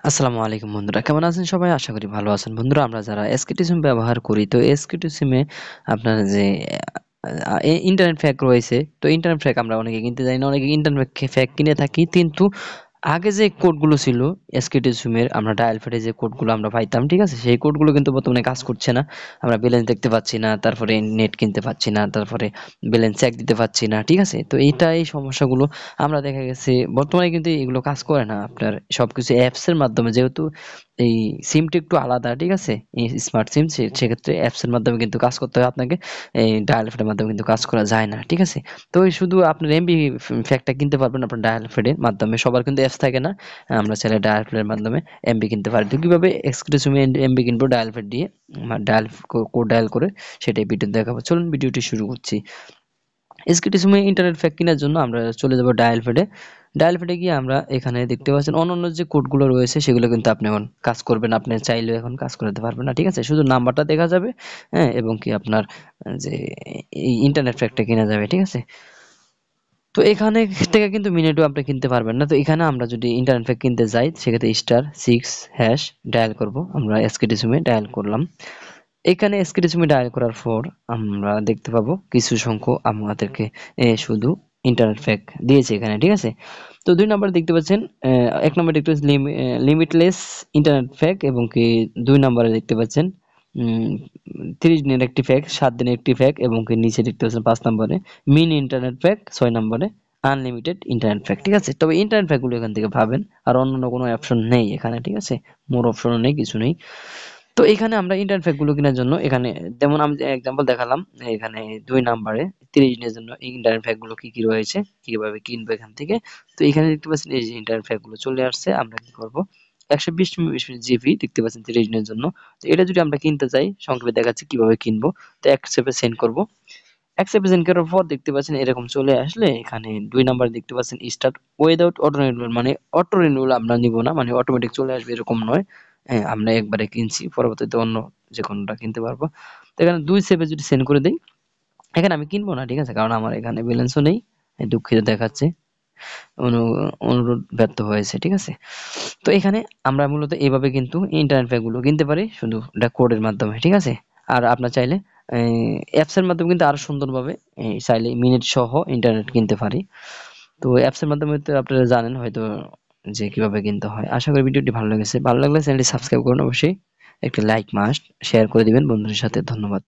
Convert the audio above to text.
আসসালামু আলাইকুম বন্ধুরা, কেমন আছেন সবাই? আশা করি ভালো আছেন। বন্ধুরা, আমরা যারা এসকেটি সিম ব্যবহার করি, তো এসকেটি সিমে আপনার যে ইন্টারনেট প্যাক রয়েছে, তো ইন্টারনেট প্যাক আমরা অনেকে কিনতে জানি না, অনেকে ইন্টারনেট প্যাক কিনে থাকি, কিন্তু আগে যে কোডগুলো ছিল এসকেটি সিমের, আমরা ডায়াল প্যাডে যে কোডগুলো আমরা পাইতাম, ঠিক আছে, সেই কোডগুলো কিন্তু বর্তমানে কাজ করছে না। আমরা ব্যালেন্স দেখতে পাচ্ছি না, তারপরে নেট কিনতে পাচ্ছি না, তারপরে ব্যালেন্স চেক দিতে পাচ্ছি না, ঠিক আছে। তো এই সমস্যাগুলো আমরা দেখা গেছে বর্তমানে কিন্তু এগুলো কাজ করে না। আপনার সবকিছু অ্যাপস এর মাধ্যমে, যেহেতু এই সিমটা একটু আলাদা, ঠিক আছে, এই স্মার্ট সিম, সেক্ষেত্রে অ্যাপস এর মাধ্যমে কিন্তু কাজ করতে হয় আপনাকে। এই ডায়াল প্যাডের মাধ্যমে কিন্তু কাজ করা যায় না, ঠিক আছে। তো এই শুধু আপনার এমবি ফ্যাক্টটা কিনতে পারবেন আপনার ডায়াল প্যাডের মাধ্যমে। সবার কিন্তু অ্যাপস থাকে না, আমরা চাইলে ডায়াল প্যাডের মাধ্যমে এমবি কিনতে পারি। তো কিভাবে এক্সক্লুসিভ এমবি কিনবো ডায়াল প্যাড দিয়ে, ডায়াল কোড ডায়াল করে, সেটাই ভিডিও দেখাবো। চলুন ভিডিওটি শুরু করছি। এসকেটি সিমে ইন্টারনেট প্যাক কেনার জন্য আমরা চলে যাব ডায়াল প্যাডে। ডায়াল প্যাডে গিয়ে আমরা এখানে দেখতে পাচ্ছেন অন্যান্য যে কোডগুলো রয়েছে সেগুলো কিন্তু আপনি এখন কাজ করবেন, আপনি চাইলেও এখন কাজ করাতে পারবেন না, ঠিক আছে। শুধু নাম্বারটা দেখা যাবে, হ্যাঁ, এবং কি আপনার যে এই ইন্টারনেট প্যাকটা কেনা যাবে, ঠিক আছে। তো এখানে থেকে কিন্তু মিনিটও আপনি কিনতে পারবেন না। তো এখানে আমরা যদি ইন্টারনেট প্যাক কিনতে যাই, সেক্ষেত্রে *6# ডায়াল করব। আমরা এসকেটি সিমে ডায়াল করলাম। এখানে এসকেটি সিমে ডায়াল করার পর আমরা দেখতে পাবো কিছু সংখ্যক আমাদেরকে শুধু ইন্টারনেট প্যাক দিয়েছে এখানে, ঠিক আছে। তো 2 নাম্বার দেখতে পাচ্ছেন, 1 নম্বরে দেখতে পাচ্ছেন লিমিটলেস ইন্টারনেট প্যাক, এবং কি 2 নম্বরে দেখতে পাচ্ছেন 30 দিনের একটি প্যাক, 7 দিনের একটি প্যাক, এবং কি নিচে দেখতে পাচ্ছেন 5 নম্বরে মিনি ইন্টারনেট প্যাক, 6 নম্বরে আনলিমিটেড ইন্টারনেট প্যাক, ঠিক আছে। তবে ইন্টারনেট প্যাকগুলো এখান থেকে পাবেন, আর অন্যান্য কোনো অপশন নেই এখানে, ঠিক আছে। মোর অপশনও নেই, কিছু নেই। তো এখানে আমরা ইন্টারনেট প্যাক গুলো কেনার জন্য এখানে, যেমন আমি যে এক্সাম্পল দেখালাম, এখানে 2 নাম্বারে 30 দিনের জন্য এই ইন্টারনেট প্যাক গুলো কি কি রয়েছে, কিভাবে কিনবো এখান থেকে। তো এখানে দেখতে পাচ্ছেন এই যে ইন্টারনেট প্যাক গুলো চলে আসছে। আমরা কি করব, 120 জিবি দেখতে পাচ্ছেন 30 দিনের জন্য। তো এটা যদি আমরা কিনতে চাই, সংক্ষেপে দেখাচ্ছি কিভাবে কিনবো। তো অ্যাকসেপ্টে সেন্ড করব। অ্যাকসেপ্টে সেন্ড করার পর দেখতে পাচ্ছেন এরকম চলে আসলে এখানে 2 নাম্বারে দেখতে পাচ্ছেন স্টার্ট উইদাউট অটো রিনিউয়াল, মানে অটো রিনিউয়াল আমরা নিব না, মানে অটোমেটিক চলে আসবে এরকম নয়। হ্যাঁ, আমরা একবারে কিনছি, পরবর্তীতে অন্য যে কোনোটা কিনতে পারবো। তো এখানে 2 সেভে যদি সেন্ড করে দেই, এখানে আমি কিনবো না, ঠিক আছে, কারণ আমার এখানে ব্যালেন্সও নেই। দুঃখিত দেখাচ্ছে, অনুরোধ ব্যর্থ হয়েছে, ঠিক আছে। তো এখানে আমরা মূলত এইভাবে কিন্তু ইন্টারনেট প্যাক গুলো কিনতে পারি, শুধু এটা কোডের মাধ্যমে, ঠিক আছে। আর আপনার চাইলে অ্যাপস এর মাধ্যমে কিন্তু আরো সুন্দরভাবে চাইলে মিনিট সহ ইন্টারনেট কিনতে পারি। তো অ্যাপস এর মাধ্যমে তো আপনারা জানেন হয়তো যে কিভাবে কিনতে হয়। আশা করি ভিডিওটি ভালো লেগেছে। ভালো লাগলে চ্যানেলটি সাবস্ক্রাইব করুন অবশ্যই। একটা লাইক মাস্ট শেয়ার করে দিবেন বন্ধুদের সাথে। ধন্যবাদ।